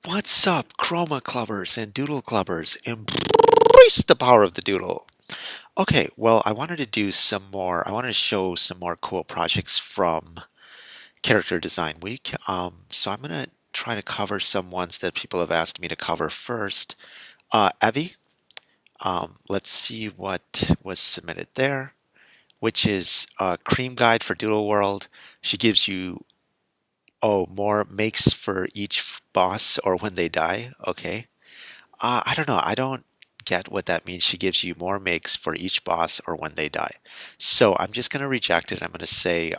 What's up, Chroma Clubbers and Doodle Clubbers? Embrace the power of the Doodle. Okay, well, I wanted to do some more, I wanted to show some more cool projects from Character Design Week. So I'm going to try to cover some ones that people have asked me to cover first. Evie, let's see what was submitted there, which is a cream guide for Doodle World. She gives you, more makes for each boss or when they die. Okay. I don't know. I don't get what that means. She gives you more makes for each boss or when they die. So I'm just going to reject it. I'm going to say,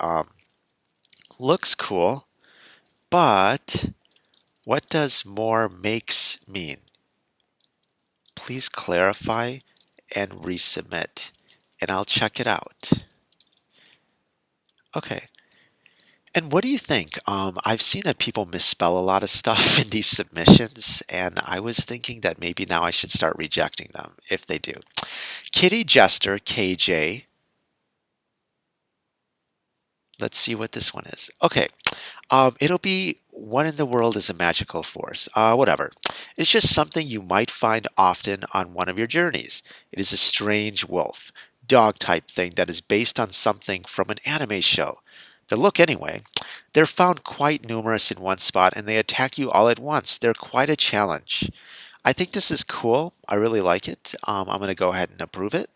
looks cool, but what does more makes mean? Please clarify and resubmit, and I'll check it out. Okay. And what do you think? I've seen that people misspell a lot of stuff in these submissions, and I was thinking that maybe now I should start rejecting them if they do. Kitty Jester, KJ. Let's see what this one is. Okay. It'll be what in the world is a magical force? Whatever. It's just something you might find often on one of your journeys. It is a strange wolf, dog type thing that is based on something from an anime show. The look, anyway. They're found quite numerous in one spot and they attack you all at once. They're quite a challenge. I think this is cool. I really like it. I'm going to go ahead and approve it.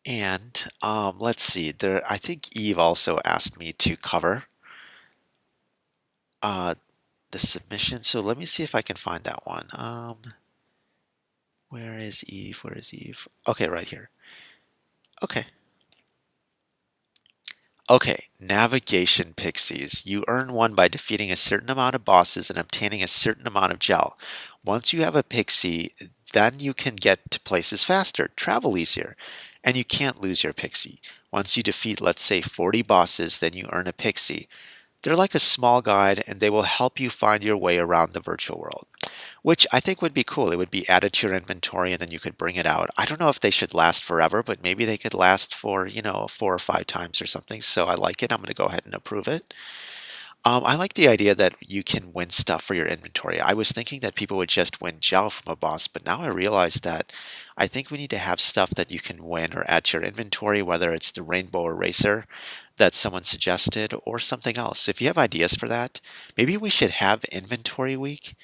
And let's see. There, I think Eve also asked me to cover uh, the submission. So let me see if I can find that one. Where is Eve? Where is Eve? Okay, right here. Okay. Okay, navigation pixies. You earn one by defeating a certain amount of bosses and obtaining a certain amount of gel. Once you have a pixie, then you can get to places faster, travel easier, and you can't lose your pixie. Once you defeat, let's say, 40 bosses, then you earn a pixie. They're like a small guide and they will help you find your way around the virtual world, which I think would be cool. It would be added to your inventory and then you could bring it out. I don't know if they should last forever, but maybe they could last for, 4 or 5 times or something. So I like it. I'm going to go ahead and approve it. I like the idea that you can win stuff for your inventory. I was thinking that people would just win gel from a boss, but now I realize that I think we need to have stuff that you can win or add to your inventory, whether it's the rainbow eraser that someone suggested or something else. If you have ideas for that, maybe we should have inventory week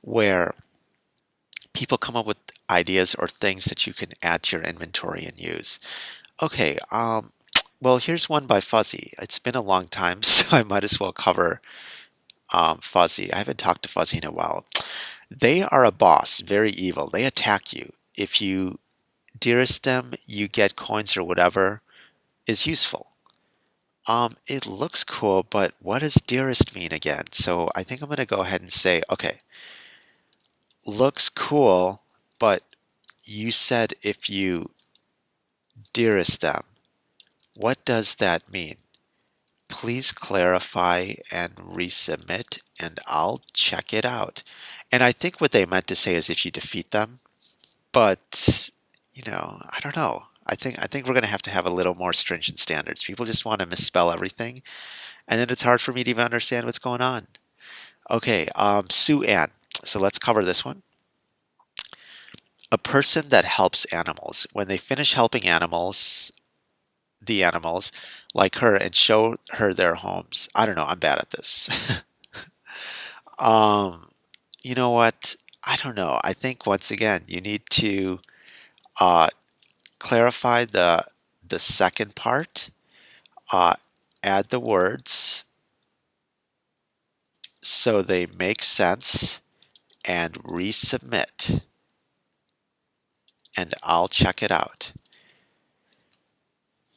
where people come up with ideas or things that you can add to your inventory and use. Okay, well, here's one by Fuzzy. It's been a long time, so I might as well cover Fuzzy. I haven't talked to Fuzzy in a while. They are a boss, very evil. They attack you. If you dearest them, you get coins or whatever is useful. It looks cool, but what does dearest mean again? So I think I'm going to go ahead and say, okay, looks cool, but you said if you dearest them. What does that mean? Please clarify and resubmit, and I'll check it out. And I think what they meant to say is if you defeat them, but I don't know. I think we're going to have a little more stringent standards. People just want to misspell everything, and then it's hard for me to even understand what's going on. Okay, Sue Ann. So let's cover this one. A person that helps animals. When they finish helping the animals, like her, and show her their homes. I don't know. I'm bad at this. um, you know what? I don't know. I think once again, you need to uh, clarify the second part. Uh, add the words so they make sense, and resubmit. And I'll check it out.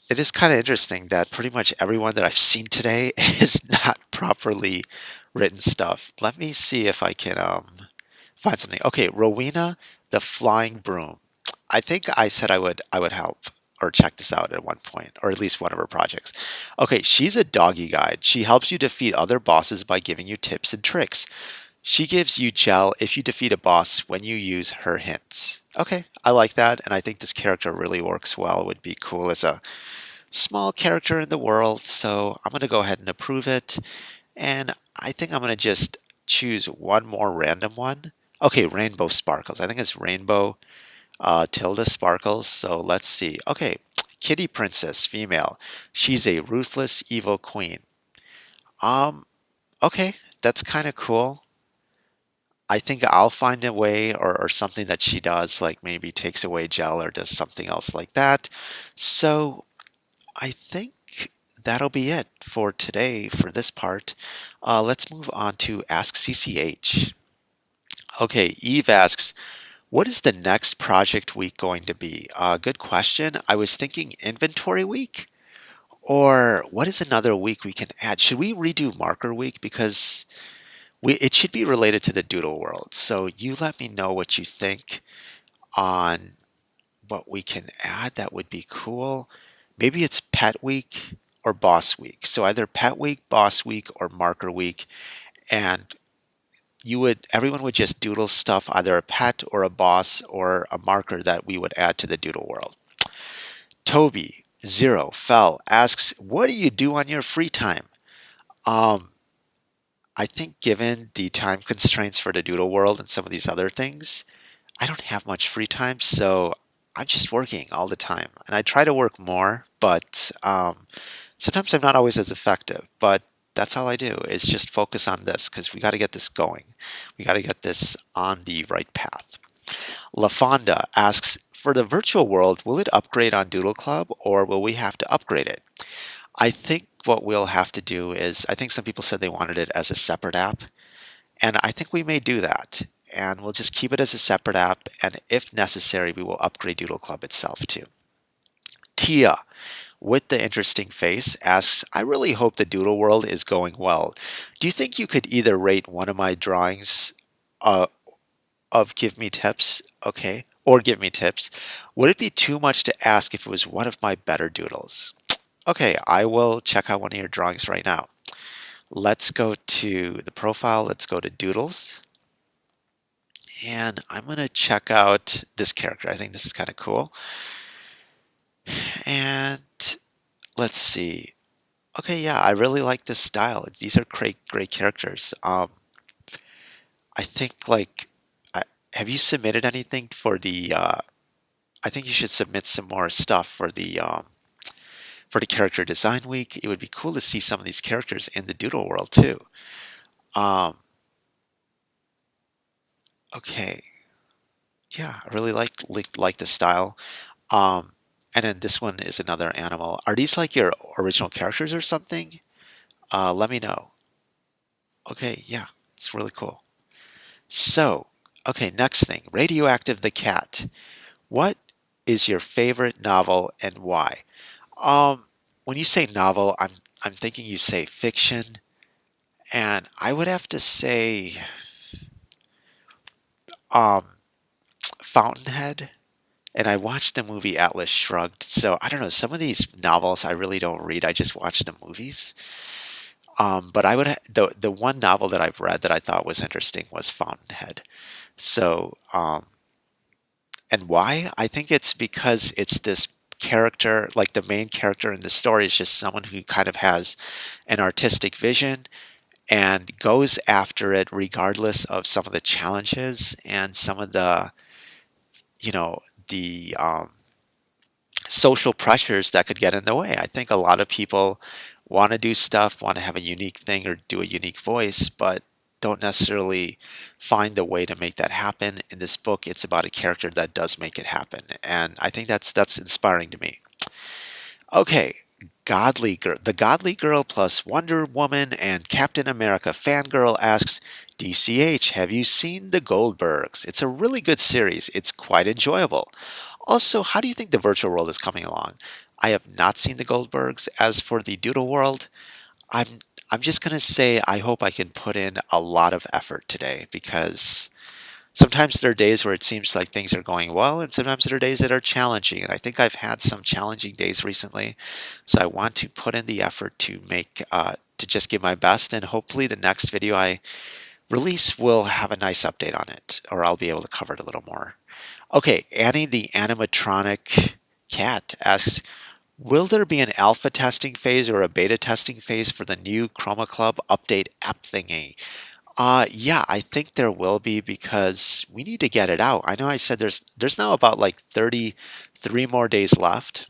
It is kind of interesting that pretty much everyone that I've seen today is not properly written stuff. Let me see if I can find something. Okay, Rowena the Flying Broom. I think I said I would help or check this out at one point, or at least one of her projects. Okay, she's a doggy guide. She helps you defeat other bosses by giving you tips and tricks. She gives you gel if you defeat a boss when you use her hints. Okay, I like that, and I think this character really works well. It would be cool as a small character in the world, so I'm going to go ahead and approve it. And I I think I'm gonna just choose one more random one. Okay, Rainbow Sparkles. I think it's Rainbow Tilda Sparkles. So let's see. Okay, Kitty Princess, female. She's a ruthless, evil queen. Um, okay, that's kind of cool. I think I'll find a way or something that she does, like maybe takes away gel or does something else like that. So I think that'll be it for today for this part. Let's move on to Ask CCH. Okay, Eve asks, what is the next project week going to be? Good question. I was thinking inventory week, or what is another week we can add? Should we redo marker week? Because it should be related to the doodle world. So you let me know what you think on what we can add that would be cool. Maybe it's pet week or boss week. So either pet week, boss week, or marker week. And everyone would just doodle stuff, either a pet or a boss or a marker that we would add to the doodle world. Toby, Zero, Fell asks, what do you do on your free time? Um, I think given the time constraints for the doodle world and some of these other things, I don't have much free time, so I'm just working all the time. And I try to work more, but sometimes I'm not always as effective. But that's all I do is just focus on this because we got to get this going. We got to get this on the right path. LaFonda asks, for the virtual world, will it upgrade on Doodle Club or will we have to upgrade it? I think what we'll have to do is, I think some people said they wanted it as a separate app. And I think we may do that. And we'll just keep it as a separate app. And if necessary, we will upgrade Doodle Club itself too. Tia, with the interesting face, asks, I really hope the Doodle World is going well. Do you think you could either rate one of my drawings uh, of Give Me Tips, okay, or Give Me Tips? Would it be too much to ask if it was one of my better doodles? Okay, I will check out one of your drawings right now. Let's go to the profile. Let's go to Doodles. And I'm going to check out this character. I think this is kind of cool. And let's see. Okay, yeah, I really like this style. These are great characters. I think have you submitted anything for the? I think you should submit some more stuff for the character design week. It would be cool to see some of these characters in the Doodle world too. Um, okay, yeah, I really like the style. Um, and then this one is another animal. Are these like your original characters or something? Let me know. Okay, yeah, it's really cool. So, okay, next thing, Radioactive the Cat. What is your favorite novel and why? When you say novel, I'm thinking you say fiction, and I would have to say um, Fountainhead. And I watched the movie Atlas Shrugged. So I don't know. Some of these novels I really don't read. I just watch the movies. But the one novel that I've read that I thought was interesting was Fountainhead. So and why? I think it's because it's this character, like the main character in the story is just someone who kind of has an artistic vision and goes after it regardless of some of the challenges and some of the you know the social pressures that could get in the way. I think a lot of people want to do stuff, want to have a unique thing or do a unique voice, but don't necessarily find the way to make that happen. In this book, it's about a character that does make it happen, and I think that's inspiring to me. Okay, Godly Girl, the Godly Girl plus Wonder Woman and Captain America fangirl asks, DCH, have you seen The Goldbergs? It's a really good series. It's quite enjoyable. Also, how do you think the virtual world is coming along? I have not seen The Goldbergs. As for the Doodle world, I'm I'm just gonna say I hope I can put in a lot of effort today because sometimes there are days where it seems like things are going well, and sometimes there are days that are challenging. And I think I've had some challenging days recently, so I want to put in the effort to to just give my best, and hopefully the next video I release will have a nice update on it, or I'll be able to cover it a little more. Okay, Annie the animatronic cat asks, Will there be an alpha testing phase or a beta testing phase for the new Chroma Club update app thingy? Yeah, I think there will be because we need to get it out. I know I said there's now about like 33 more days left.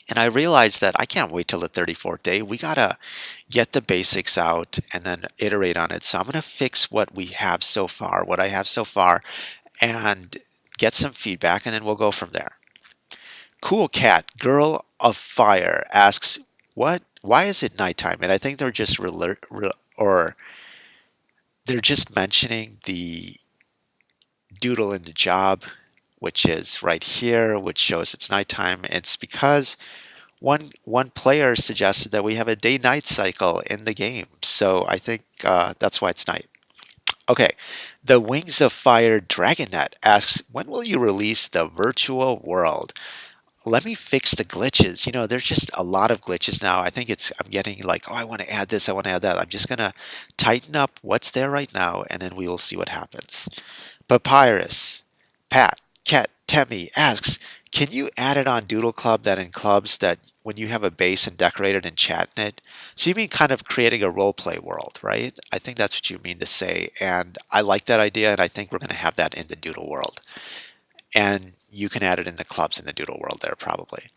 And I realized that I can't wait till the 34th day. We gotta get the basics out and then iterate on it. So I'm gonna fix what we have so far, what I have so far, and get some feedback, and then we'll go from there. Cool Cat, Girl of Fire asks, "What? Why is it nighttime?" And I think they're just or they're just mentioning the doodle in the job, which is right here, which shows it's nighttime. It's because one player suggested that we have a day-night cycle in the game, so I think that's why it's night. Okay, the Wings of Fire Dragonet asks, when will you release the virtual world? Let me fix the glitches. You know, there's just a lot of glitches now. I think I'm getting like, oh, I want to add this, I want to add that. I'm just gonna tighten up what's there right now, and then we will see what happens. Papyrus, Pat, Ket, Temmie asks, can you add it on Doodle Club that in clubs that when you have a base and decorate it and chat in it? So you mean kind of creating a role play world, right? I think that's what you mean to say. And I like that idea, and I think we're going to have that in the Doodle world. And you can add it in the clubs in the Doodle world there probably.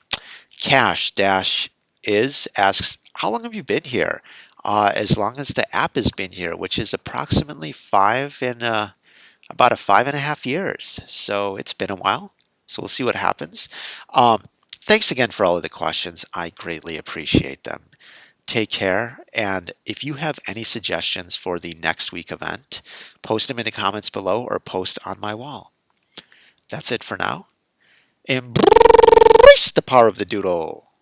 Cash Dash is asks, how long have you been here? As long as the app has been here, which is approximately about a 5.5 years. So it's been a while. So we'll see what happens. Thanks again for all of the questions. I greatly appreciate them. Take care. And if you have any suggestions for the next week event, post them in the comments below or post on my wall. That's it for now. Embrace the power of the doodle.